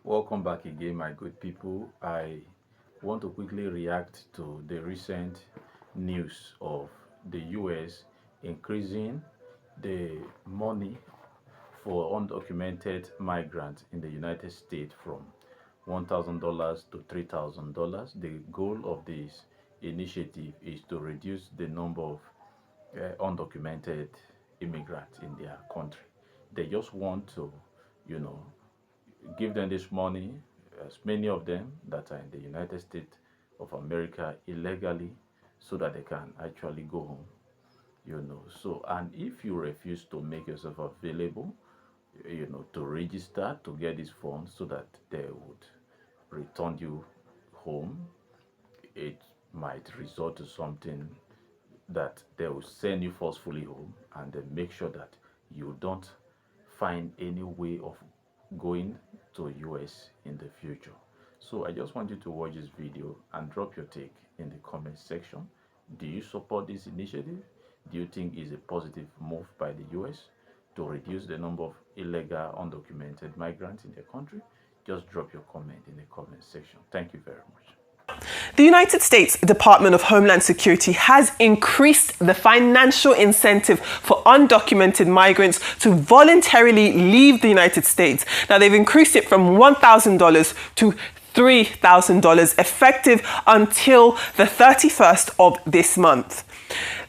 Welcome back again, my good people. I want to quickly react to the recent news of the US increasing the money for undocumented migrants in the United States from $1,000 to $3,000. The goal of this initiative is to reduce the number of undocumented immigrants in their country. They just want to, you know, give them this money, as many of them that are in the United States of America illegally, so that they can actually go home. So, and if you refuse to make yourself available, to register to get these funds so that they would return you home, it might result to something that they will send you forcefully home, and then make sure that you don't find any way of going to US in the future. So I just want you to watch this video and drop your take in the comment section. Do you support this initiative? Do you think it's a positive move by the US to reduce the number of illegal undocumented migrants in their country? Just drop your comment in the comment section. Thank you very much. The United States Department of Homeland Security has increased the financial incentive for undocumented migrants to voluntarily leave the United States. Now, they've increased it from $1,000 to $3,000 effective until the 31st of this month.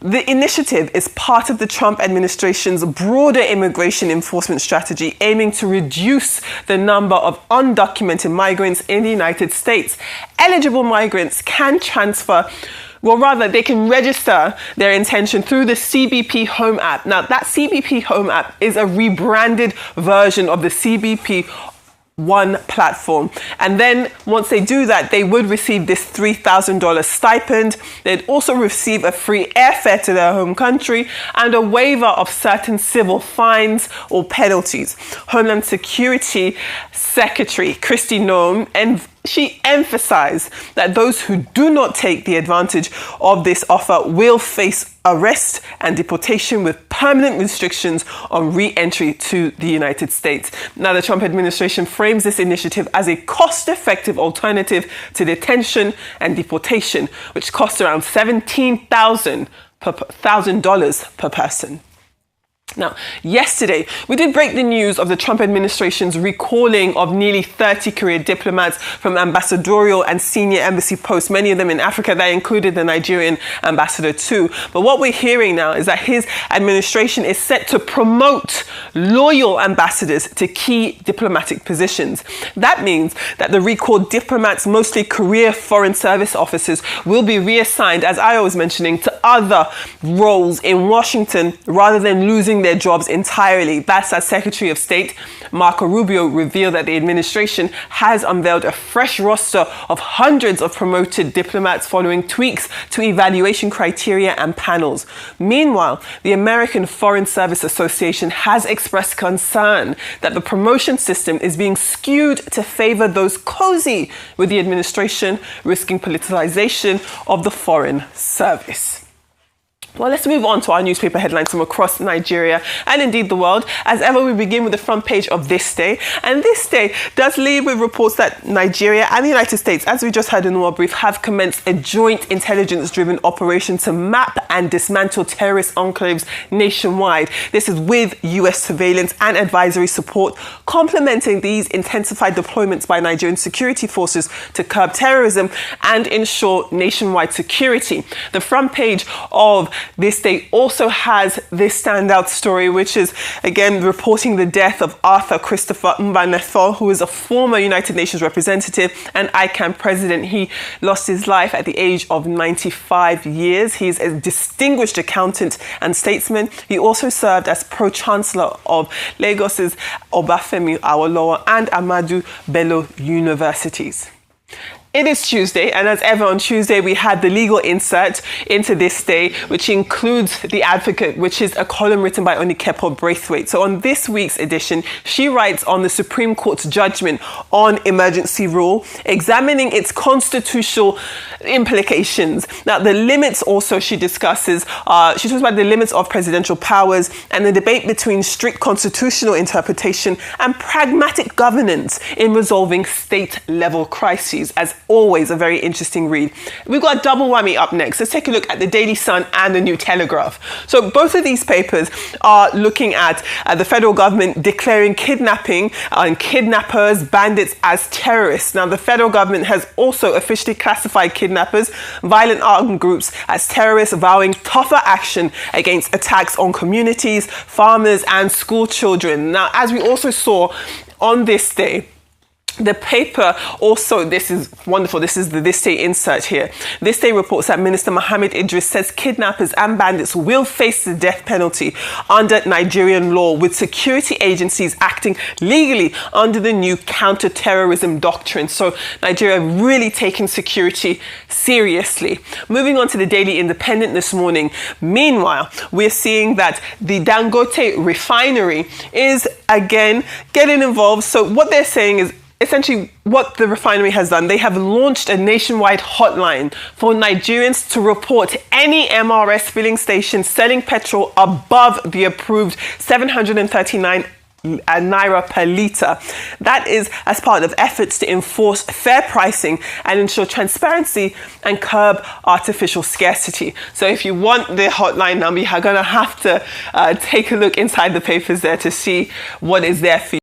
The initiative is part of the Trump administration's broader immigration enforcement strategy, aiming to reduce the number of undocumented migrants in the United States. Eligible migrants can they can register their intention through the CBP Home app. Now, that CBP Home app is a rebranded version of the CBP One platform. And then once they do that, they would receive this $3,000 stipend. They'd also receive a free airfare to their home country and a waiver of certain civil fines or penalties. Homeland Security Secretary Kristi Noem, and she emphasized that those who do not take the advantage of this offer will face arrest and deportation with permanent restrictions on re-entry to the United States. Now, the Trump administration frames this initiative as a cost-effective alternative to detention and deportation, which costs around $17,000 per person. Now, yesterday, we did break the news of the Trump administration's recalling of nearly 30 career diplomats from ambassadorial and senior embassy posts, many of them in Africa. That included the Nigerian ambassador too. But what we're hearing now is that his administration is set to promote loyal ambassadors to key diplomatic positions. That means that the recalled diplomats, mostly career foreign service officers, will be reassigned, as I was mentioning, to other roles in Washington rather than losing their jobs entirely. That's as Secretary of State Marco Rubio revealed that the administration has unveiled a fresh roster of hundreds of promoted diplomats following tweaks to evaluation criteria and panels. Meanwhile, the American Foreign Service Association has expressed concern that the promotion system is being skewed to favor those cozy with the administration, risking politicization of the Foreign Service. Well, let's move on to our newspaper headlines from across Nigeria and indeed the world. As ever, we begin with the front page of This Day. And This Day does lead with reports that Nigeria and the United States, as we just heard in our brief, have commenced a joint intelligence-driven operation to map and dismantle terrorist enclaves nationwide. This is with US surveillance and advisory support, complementing these intensified deployments by Nigerian security forces to curb terrorism and ensure nationwide security. The front page of This Day also has this standout story, which is, again, reporting the death of Arthur Christopher Mbanefo, who is a former United Nations representative and ICANN president. He lost his life at the age of 95 years. He is a distinguished accountant and statesman. He also served as pro-chancellor of Lagos's Obafemi Awolowo and Ahmadu Bello universities. It is Tuesday, and as ever on Tuesday, we had the legal insert into this day, which includes The Advocate, which is a column written by Onikepo Braithwaite. So on this week's edition, she writes on the Supreme Court's judgment on emergency rule, examining its constitutional implications. Now, the limits also she discusses, she talks about the limits of presidential powers and the debate between strict constitutional interpretation and pragmatic governance in resolving state-level crises. As always, a very interesting read. We've got a double whammy up next. Let's take a look at the Daily Sun and the New Telegraph. So both of these papers are looking at the federal government declaring kidnapping and kidnappers, bandits as terrorists. Now, the federal government has also officially classified kidnappers, violent armed groups as terrorists, vowing tougher action against attacks on communities, farmers and school children. Now, as we also saw on this day, the paper also, this is wonderful, this is the This Day insert here. This Day reports that Minister Mohammed Idris says kidnappers and bandits will face the death penalty under Nigerian law, with security agencies acting legally under the new counter-terrorism doctrine. So Nigeria really taking security seriously. Moving on to the Daily Independent this morning. Meanwhile, we're seeing that the Dangote refinery is again getting involved. So what they're saying is, essentially, what the refinery has done, they have launched a nationwide hotline for Nigerians to report any MRS filling station selling petrol above the approved 739 naira per litre. That is as part of efforts to enforce fair pricing and ensure transparency and curb artificial scarcity. So if you want the hotline number, you're going to have to take a look inside the papers there to see what is there for you.